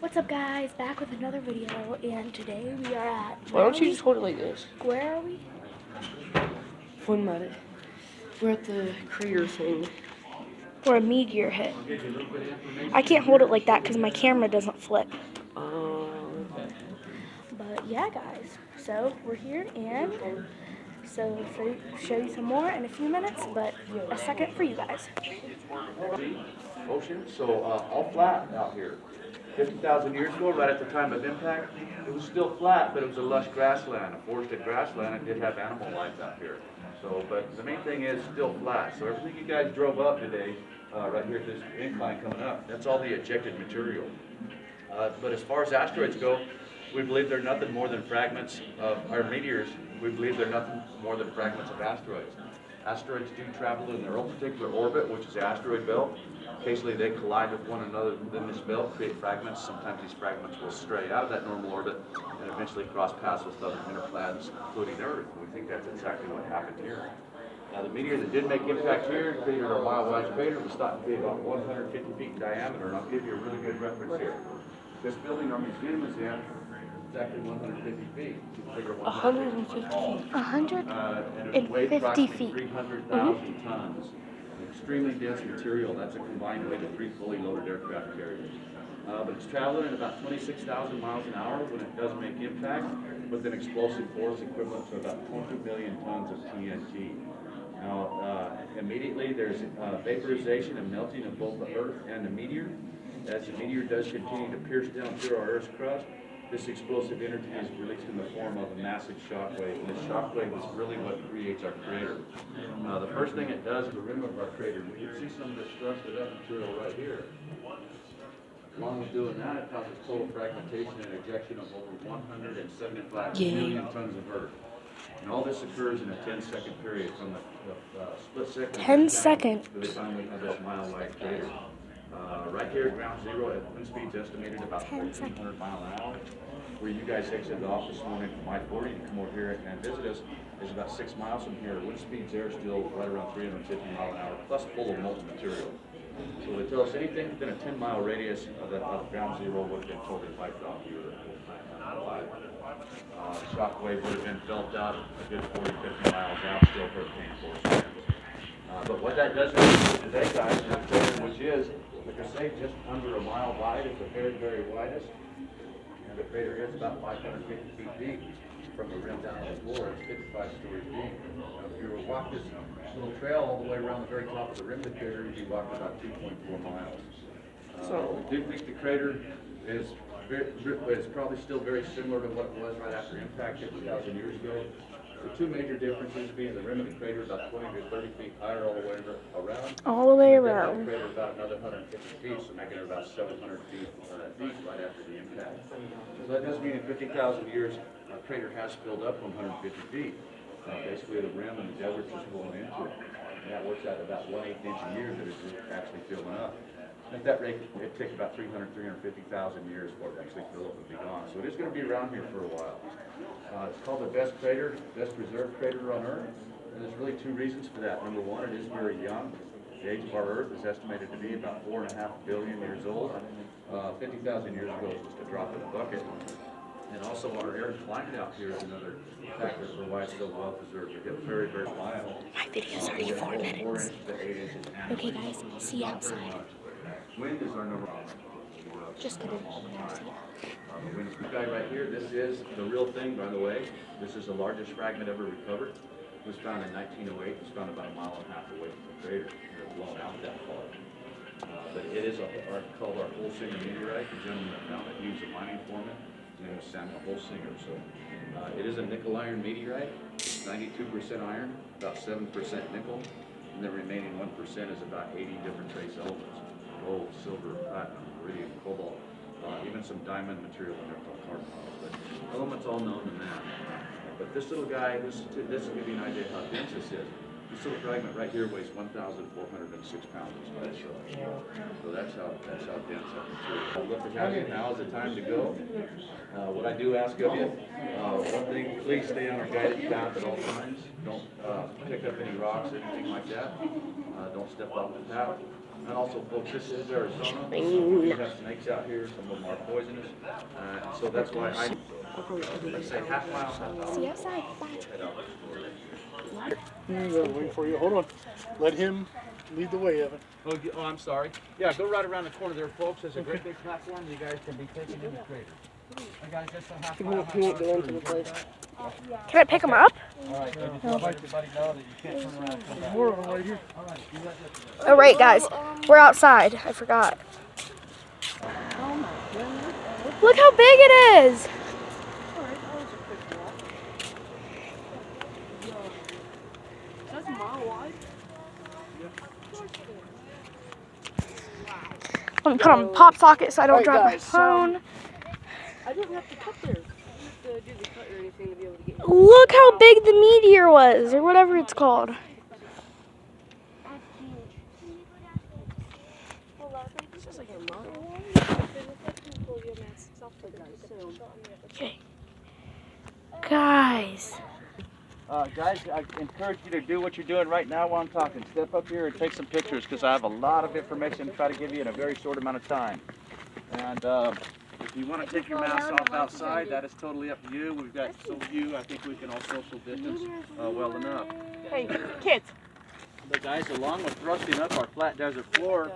What's up, guys? Back with another video, and today we are at... Why don't you just hold it like this? Where are we? One minute. We're at the crater thing. Where a meteor hit. I can't hold it like that because my camera doesn't flip. But yeah, guys. So we're here, and so show you some more in a few minutes, but a second for you guys. Ocean, so all flat out here. 50,000 years ago, right at the time of impact, it was still flat, but it was a lush grassland, a forested grassland. It did have animal life out here. So, but the main thing is still flat. So everything you guys drove up today, right here at this incline coming up, that's all the ejected material. But as far as asteroids go, we believe they're nothing more than fragments of our meteors. We believe they're nothing more than fragments of asteroids. Asteroids do travel in their own particular orbit, which is the asteroid belt. Occasionally they collide with one another within this belt, create fragments. Sometimes these fragments will stray out of that normal orbit and eventually cross paths with other inner planets, including Earth. We think that's exactly what happened here. Now the meteor that did make impact here created our Mile-Wise crater. It was thought to be about 150 feet in diameter, and I'll give you a really good reference here. This building our museum is in, exactly 150 feet. 150 feet. 150 feet. 300,000 tons. An extremely dense material. That's a combined weight of 3 fully loaded aircraft carriers. But it's traveling at about 26,000 miles an hour when it does make impact, with an explosive force equivalent to about 20 million tons of TNT. Now, immediately there's vaporization and melting of both the Earth and the meteor. As the meteor does continue to pierce down through our Earth's crust, this explosive energy is released in the form of a massive shock wave, and this shock wave is really what creates our crater. The first thing it does is the rim of our crater. You can see some of this thrusted up material right here. Along with doing that, it causes total fragmentation and ejection of over 175 million tons of Earth. And all this occurs in a 10-second period from the split second. 10 seconds. To the time we have this mile-wide crater. Right here at ground zero, at wind speeds estimated about 1,400 miles an hour. Where you guys exited off this morning from I-40 to come over here and visit us is about 6 miles from here. Wind speeds there are still right around 350 miles an hour, plus full of molten material. So they tell us anything within a 10-mile radius of ground zero would have been totally wiped off here. The shock wave would have been felt out a good 40, 50 miles out, still hurricane force winds. But what that does today, guys, which is, like I say, just under a mile wide. It's the very, very widest. And the crater is about 550 feet deep from the rim down to the floor. It's 55 stories deep. Now, if you were to walk this little trail all the way around the very top of the rim of the crater, you'd be walking about 2.4 miles. So we do think the crater is probably still very similar to what it was right after impact 50,000 years ago. The two major differences being the rim of the crater about 20 to 30 feet higher all the way around. All the way And the around. depth of the crater about another 150 feet, so making it about 700 feet deep right after the impact. So that does mean in 50,000 years, our crater has filled up 150 feet. Basically, the rim and the desert is flowing into it. And that works out about 1/8 inch a year that it's actually filling up. At that rate, it'd take about 350,000 years for it to actually fill up and be gone. So it is going to be around here for a while. It's called the best preserved crater on Earth. And there's really two reasons for that. Number one, it is very young. The age of our Earth is estimated to be about 4.5 billion years old. 50,000 years ago, it was just a drop in the bucket. And also our arid climate out here is another factor for why it's so well preserved. We get very, very mild. My video's already 4 minutes. Okay, guys, see you outside. Wind is our number one. Just kidding. The wind speed guy right here, this is the real thing, by the way. This is the largest fragment ever recovered. It was found in 1908. It was found about 1.5 miles away from the crater. It was blown out that far. But it is called our Holsinger meteorite. The gentleman that found it, he was a mining foreman. His name was Samuel Holsinger. So it is a nickel iron meteorite. 92% iron, about 7% nickel, and the remaining 1% is about 80 different trace elements: gold, silver, platinum, iridium, cobalt, even some diamond material in there called carbon. But elements all known in that. But this little guy, this will give you an idea how dense this is. This little fragment right here weighs 1,406 pounds. So that's how dense that material is. Look at you. Now is the time to go. What I do ask of you, one thing, please stay on our guided path at all times. Don't pick up any rocks or anything like that. Don't step off the path. And also, folks, this is Arizona. So we have snakes out here. Some of them are poisonous. So that's why let's say half mile. See you outside. Bye. Waiting for you. Hold on. Let him lead the way, Evan. Oh, I'm sorry. Yeah, go right around the corner there, folks. There's a great big platform. You guys can be taken in the crater. Guys, that's a half mile. He won't go into the place. Can I pick them up? All right, just let everybody know that you can't turn around and come back. More of them right here. All right, you let this. Oh, right, guys. We're outside. I forgot. Look how big it is. Let me put on pop socket so I don't drop my phone. I don't have to cut there. I don't have to do the cut or anything to be able to get. Look how big the meteor was, or whatever it's called. Okay. Guys. Guys, I encourage you to do what you're doing right now while I'm talking. Step up here and take some pictures because I have a lot of information to try to give you in a very short amount of time. And if you want to take your mask off outside, that is totally up to you. We've got so few, I think we can all social distance well enough. Hey, kids. But guys, along with thrusting up our flat desert floor,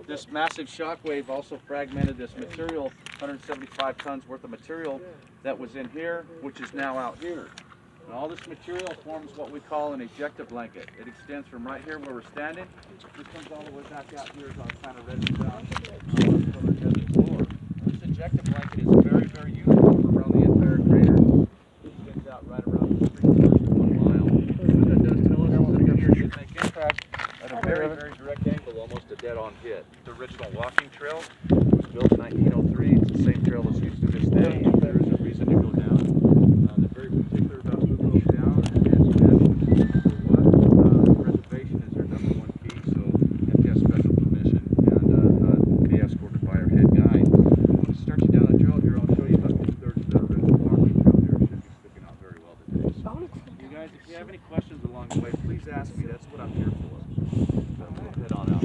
this massive shock wave also fragmented this material, 175 tons worth of material that was in here, which is now out here. And all this material forms what we call an ejecta blanket. It extends from right here where we're standing. It comes all the way back out here as I kind of ready down on the desert floor. This ejecta blanket is very, very uniform around the entire crater. It extends out right around the 1 mile. What that does tell us is that here should make impact at a very, very direct angle, almost a dead-on hit. The original walking trail was built in 1903. It's the same trail that's used to this day. There is a reason to go down. They're very particular about who goes down and for what. Preservation is their #1 key, so you have to have special permission and be escorted by our head guide. When it starts you down the trail here, I'll show you about 2/3 of that original walking trail here. It should be sticking out very well today. So, you guys, if you have any questions along the way, please ask me. That's what I'm here for. We'll head on out.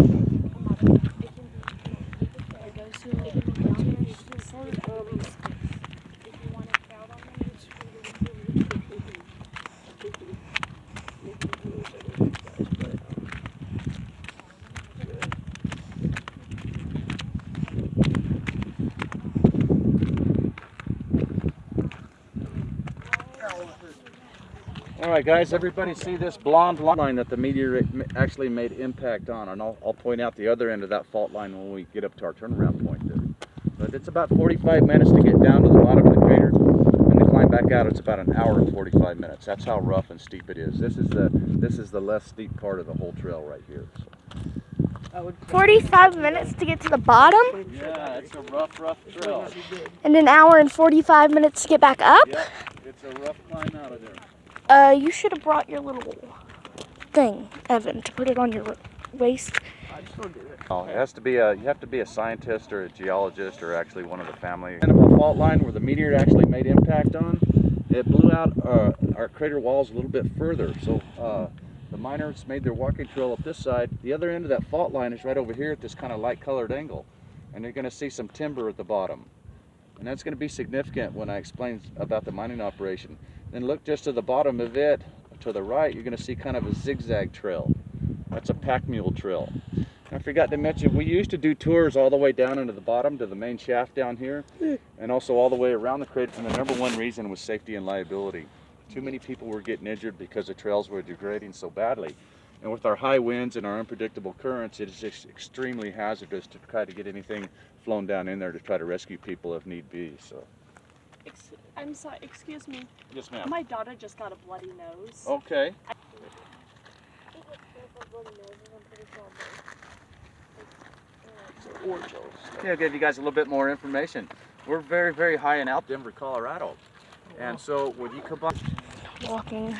All right, guys, everybody see this blonde line that the meteor actually made impact on, and I'll point out the other end of that fault line when we get up to our turnaround point there. But it's about 45 minutes to get down to the bottom of the crater, and to climb back out, it's about an hour and 45 minutes. That's how rough and steep it is. This is the less steep part of the whole trail right here. So. 45 minutes to get to the bottom, Yeah, it's a rough trail. and an hour and 45 minutes to get back up. Yep, it's a rough climb out of there. You should have brought your little thing, Evan, to put it on your waist. Oh, it has to be you have to be a scientist or a geologist or actually one of the family. Kind of a fault line where the meteor actually made impact on. It blew out our crater walls a little bit further. So the miners made their walking trail up this side. The other end of that fault line is right over here at this kind of light colored angle. And you're going to see some timber at the bottom. And that's going to be significant when I explain about the mining operation. Then look just to the bottom of it, to the right, you're going to see kind of a zigzag trail. That's a pack mule trail. I forgot to mention, we used to do tours all the way down into the bottom to the main shaft down here, and also all the way around the crater, and the #1 reason was safety and liability. Too many people were getting injured because the trails were degrading so badly. And with our high winds and our unpredictable currents, it is just extremely hazardous to try to get anything flown down in there to try to rescue people if need be. So. I'm sorry, excuse me. Yes, ma'am. My daughter just got a bloody nose. Okay. Yeah, I'll give you guys a little bit more information. We're very, very high in altitude, Denver, Colorado. And so when you come up... Walking.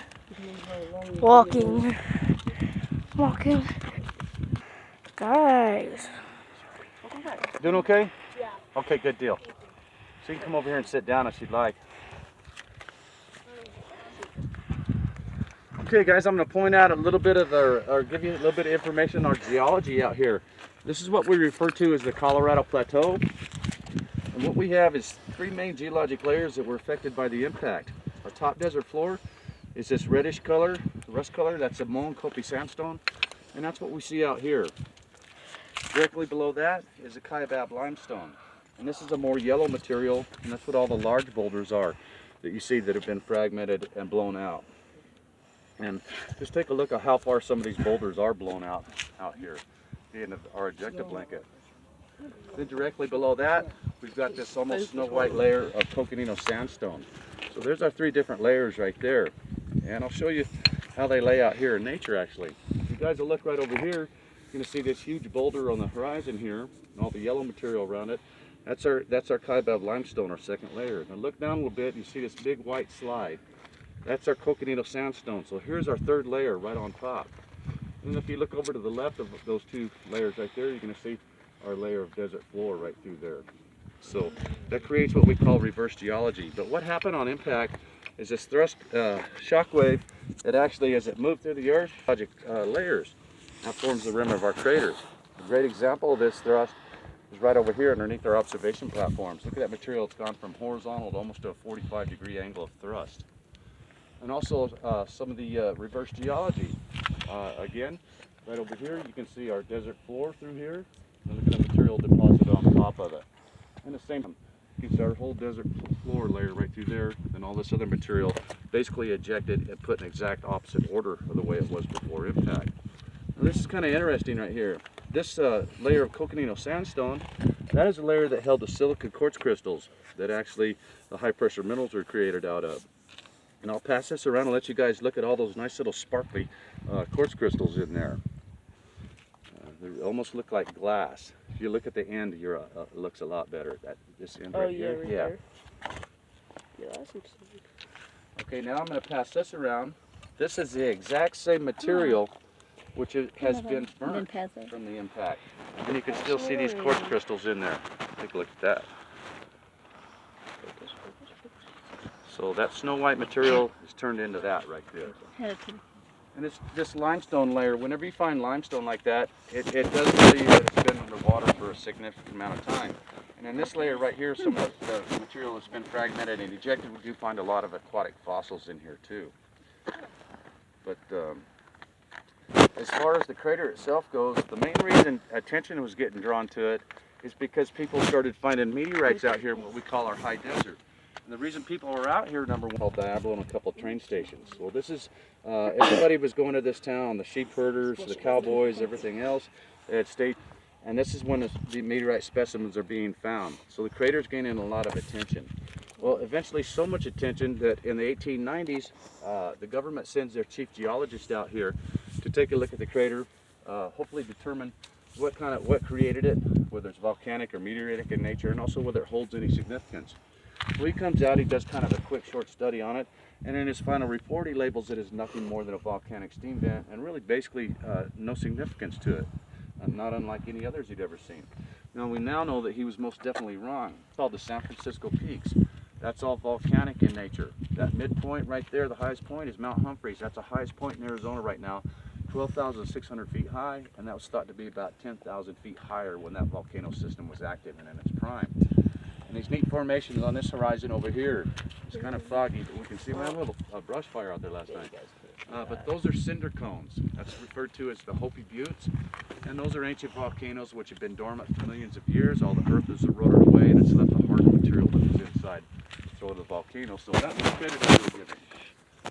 Guys. Doing okay? Yeah. Okay, good deal. So you can come over here and sit down if you'd like. Okay guys, I'm going to point out a little bit of or give you a little bit of information on our geology out here. This is what we refer to as the Colorado Plateau. And what we have is three main geologic layers that were affected by the impact. Our top desert floor is this reddish color, rust color, that's a Moenkopi sandstone. And that's what we see out here. Directly below that is a Kaibab limestone. And this is a more yellow material, and that's what all the large boulders are that you see that have been fragmented and blown out. And just take a look at how far some of these boulders are blown out here, in our ejecta blanket. Then directly below that, we've got this almost snow white layer of Coconino sandstone. So there's our three different layers right there. And I'll show you how they lay out here in nature actually. If you guys will look right over here, you're going to see this huge boulder on the horizon here, and all the yellow material around it. That's our Kaibab limestone, our second layer. Now look down a little bit, you see this big white slide. That's our Coconino sandstone. So here's our third layer right on top. And if you look over to the left of those two layers right there, you're going to see our layer of desert floor right through there. So that creates what we call reverse geology. But what happened on impact is this thrust shock wave that actually, as it moved through the earth, layers, that forms the rim of our craters. A great example of this thrust is right over here underneath our observation platforms. Look at that material, it's gone from horizontal to almost to a 45-degree angle of thrust. And also some of the reverse geology. Again, right over here you can see our desert floor through here, and look at the material deposited on top of it. And the same, you can see our whole desert floor layer right through there, and all this other material basically ejected and put in exact opposite order of the way it was before impact. Now this is kind of interesting right here. This layer of Coconino sandstone, that is a layer that held the silica quartz crystals that actually the high pressure minerals were created out of. And I'll pass this around and let you guys look at all those nice little sparkly quartz crystals in there. They almost look like glass. If you look at the end, it looks a lot better. This end right here. Right Yeah. there. Yeah, that's interesting. Okay, now I'm going to pass this around. This is the exact same material which has been burnt from the impact. And you can still see these quartz crystals in there. Take a look at that. So that snow white material is turned into that right there. And this limestone layer, whenever you find limestone like that, it does tell you that it's been underwater for a significant amount of time. And in this layer right here, some of the material has been fragmented and ejected. We do find a lot of aquatic fossils in here too. But as far as the crater itself goes, the main reason attention was getting drawn to it is because people started finding meteorites out here in what we call our high desert. And the reason people were out here, number one, called Diablo and a couple of train stations. Well, this is, everybody was going to this town, the sheep herders, the cowboys, everything else. They had stayed, and this is when the meteorite specimens are being found. So the crater's gaining a lot of attention. Well, eventually so much attention that in the 1890s, the government sends their chief geologist out here to take a look at the crater, hopefully determine what created it, whether it's volcanic or meteoritic in nature, and also whether it holds any significance. So he comes out, he does kind of a quick short study on it, and in his final report he labels it as nothing more than a volcanic steam vent, and really basically no significance to it, not unlike any others he'd ever seen. Now we now know that he was most definitely wrong. It's called the San Francisco Peaks. That's all volcanic in nature. That midpoint right there, the highest point, is Mount Humphreys. That's the highest point in Arizona right now, 12,600 feet high, and that was thought to be about 10,000 feet higher when that volcano system was active and in its prime. And these neat formations on this horizon over here, it's kind of foggy, but we can see we had a little brush fire out there last night. But those are cinder cones. That's referred to as the Hopi Buttes. And those are ancient volcanoes which have been dormant for millions of years. All the earth has eroded away and it's left the hard material that was inside the volcano. So that was created a little bit.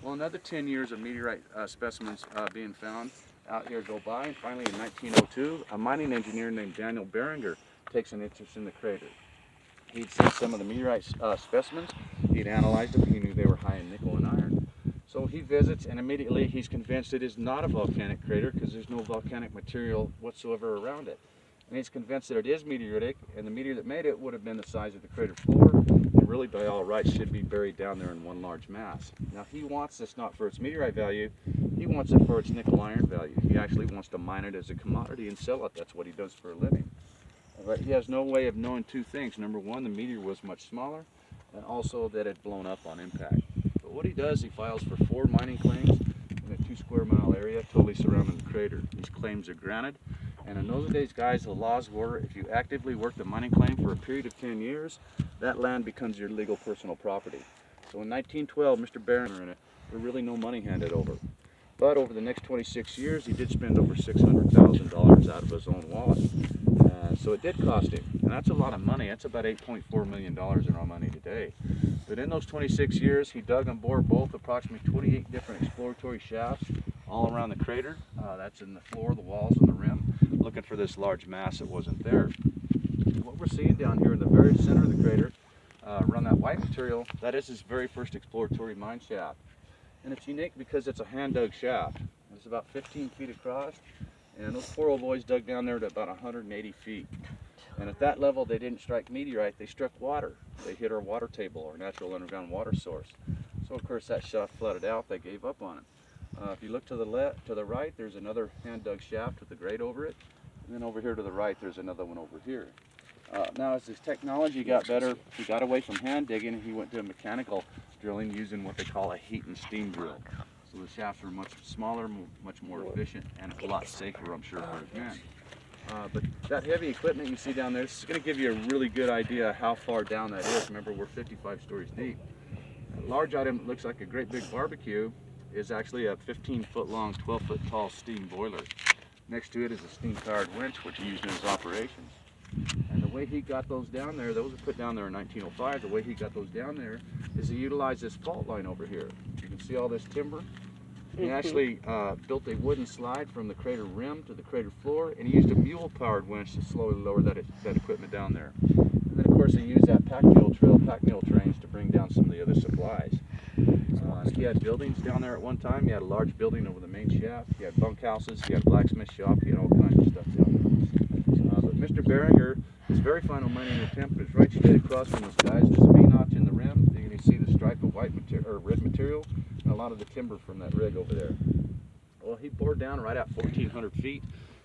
Well, another 10 years of meteorite specimens being found out here go by, and finally in 1902, a mining engineer named Daniel Beringer takes an interest in the crater. He'd seen some of the meteorite specimens, he'd analyzed them, he knew they were high in nickel and iron. So he visits, and immediately he's convinced it is not a volcanic crater because there's no volcanic material whatsoever around it. And he's convinced that it is meteoritic, and the meteor that made it would have been the size of the crater floor, and really by all rights should be buried down there in one large mass. Now he wants this not for its meteorite value, he wants it for its nickel iron value. He actually wants to mine it as a commodity and sell it. That's what he does for a living. But he has no way of knowing two things. Number one, the meteor was much smaller, and also that it had blown up on impact. But what he does, he files for 4 mining claims in a 2 square mile area totally surrounding the crater. These claims are granted, And in those days, guys, the laws were if you actively worked a mining claim for a period of 10 years, that land becomes your legal personal property. So in 1912, Mr. Barringer in it, there were really no money handed over. But over the next 26 years, he did spend over $600,000 out of his own wallet. So it did cost him, and that's a lot of money. That's about $8.4 million in our money today. But in those 26 years, he dug and bored both approximately 28 different exploratory shafts all around the crater. That's in the floor, the walls, and the rim, looking for this large mass that wasn't there. What we're seeing down here in the very center of the crater, around that white material, that is his very first exploratory mine shaft. And it's unique because it's a hand-dug shaft. It's about 15 feet across, and those poor old boys dug down there to about 180 feet. And at that level, they didn't strike meteorite, they struck water. They hit our water table, our natural underground water source. So of course that shaft flooded out, they gave up on it. If you look to the right, there's another hand-dug shaft with a grate over it. And then over here to the right, there's another one over here. Now as his technology got better, he got away from hand digging and he went to mechanical drilling using what they call a heat and steam drill. So the shafts are much smaller, much more efficient, and a lot safer, I'm sure, for his men. But that heavy equipment you see down there, this is going to give you a really good idea how far down that is. Remember, we're 55 stories deep. A large item that looks like a great big barbecue is actually a 15-foot long, 12-foot tall steam boiler. Next to it is a steam-powered winch, which he used in his operations. And the way he got those down there, those were put down there in 1905, the way he got those down there is he utilized this fault line over here. You can see all this timber. He actually built a wooden slide from the crater rim to the crater floor, and he used a mule-powered winch to slowly lower that equipment down there. And then, of course, he used that pack mule trains to bring down some of the other supplies. He had buildings down there at one time. He had a large building over the main shaft. He had bunkhouses. He had a blacksmith shop. He had all kinds of stuff down there. But Mr. Barringer, his very final mining attempt was right straight across from us, guys. There's a V-notch in the rim. You can see the stripe of white material or red material. And a lot of the timber from that rig over there. Well, he bored down right at 1,400 feet.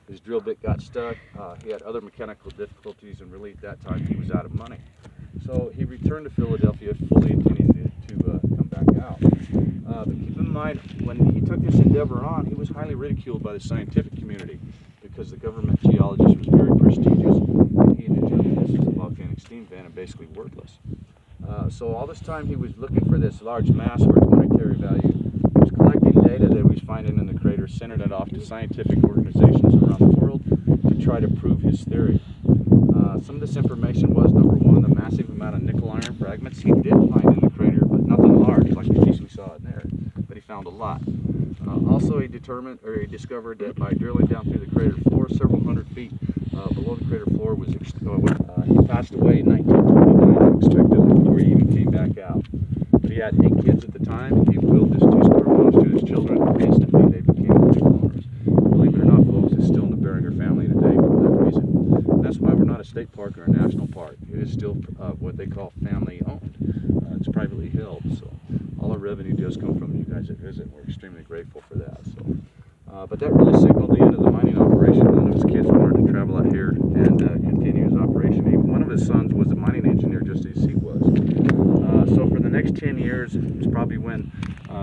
His drill bit got stuck. He had other mechanical difficulties, and really at that time he was out of money. So he returned to Philadelphia, fully intending to come back out. But keep in mind, when he took this endeavor on, he was highly ridiculed by the scientific community because the government geologist was very prestigious, and he determined this as a volcanic steam vent and basically worthless. So all this time he was looking for this large mass for its monetary value. He was collecting data that he was finding in the crater, sending it off to scientific organizations around the world to try to prove his theory. Some of this information was, number one, the massive amount of nickel iron fragments he did find in the crater, but nothing large like the piece we saw in there, but he found a lot. Also he discovered that by drilling down through the crater floor several hundred feet below the crater floor was he passed away in 1929 unexpectedly before he even came back out. But he had 8 kids at the time. He willed his 2 square miles to his children, and instantly they became legal owners. Believe it or not, folks, it's still in the Barringer family today for that reason. And that's why we're not a state park or a national park. It is still what they call family owned. It's privately held, so all our revenue does come from you guys that visit. We're extremely grateful for that. So, but that really signaled the end of the mining operation. None of his kids wanted to travel out here and continue his operation. Even one of his sons was a mining engineer, just as he was. So for the next 10 years, it's probably when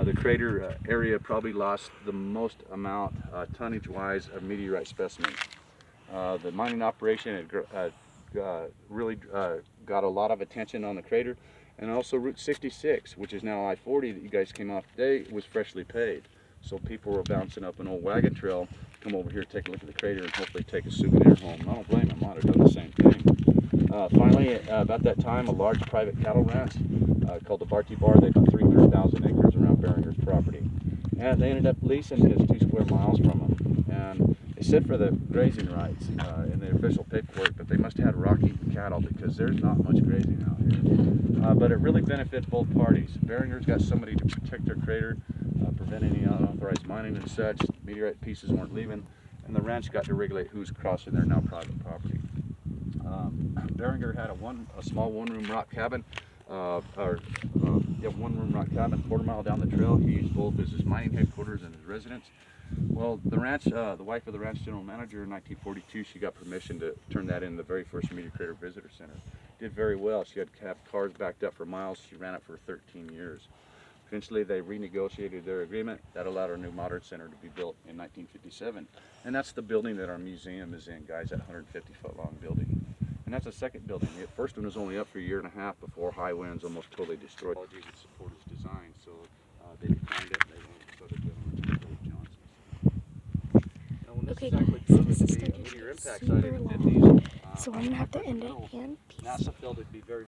the crater area probably lost the most amount, tonnage-wise, of meteorite specimens. The mining operation had really got a lot of attention on the crater, and also Route 66, which is now I-40 that you guys came off today, was freshly paved. So people were bouncing up an old wagon trail, come over here, take a look at the crater, and hopefully take a souvenir home. And I don't blame them, I'd have done the same thing. Finally, about that time, a large private cattle ranch called the Barty Bar, they got 300,000 acres around Barringer's property. And they ended up leasing his 2 square miles from him. And they said for the grazing rights in the official paperwork, but they must have had rock-eating cattle because there's not much grazing out here. But it really benefited both parties. Barringer's got somebody to protect their crater, prevent any unauthorized mining and such. Meteorite pieces weren't leaving, and the ranch got to regulate who's crossing their now private property. Barringer had a small one-room rock cabin, one-room rock cabin, quarter-mile down the trail. He used both as his mining headquarters and his residence. Well, the ranch, the wife of the ranch general manager in 1942, she got permission to turn that into the very first Meteor Crater Visitor Center. Did very well. She had to have cars backed up for miles. She ran it for 13 years. Eventually, they renegotiated their agreement. That allowed our new modern center to be built in 1957. And that's the building that our museum is in, guys, that 150-foot long building. And that's the second building. The first one was only up for a year and a half before high winds almost totally destroyed it. Would support its design, so they declined it. They went with other gentlemen, Philip Johnson. Now, when Okay, this is actually guys, proven this to is be a starting to meteor get impact super site in the long. 50s, So I'm gonna have to end it, and peace. NASA felt it'd be very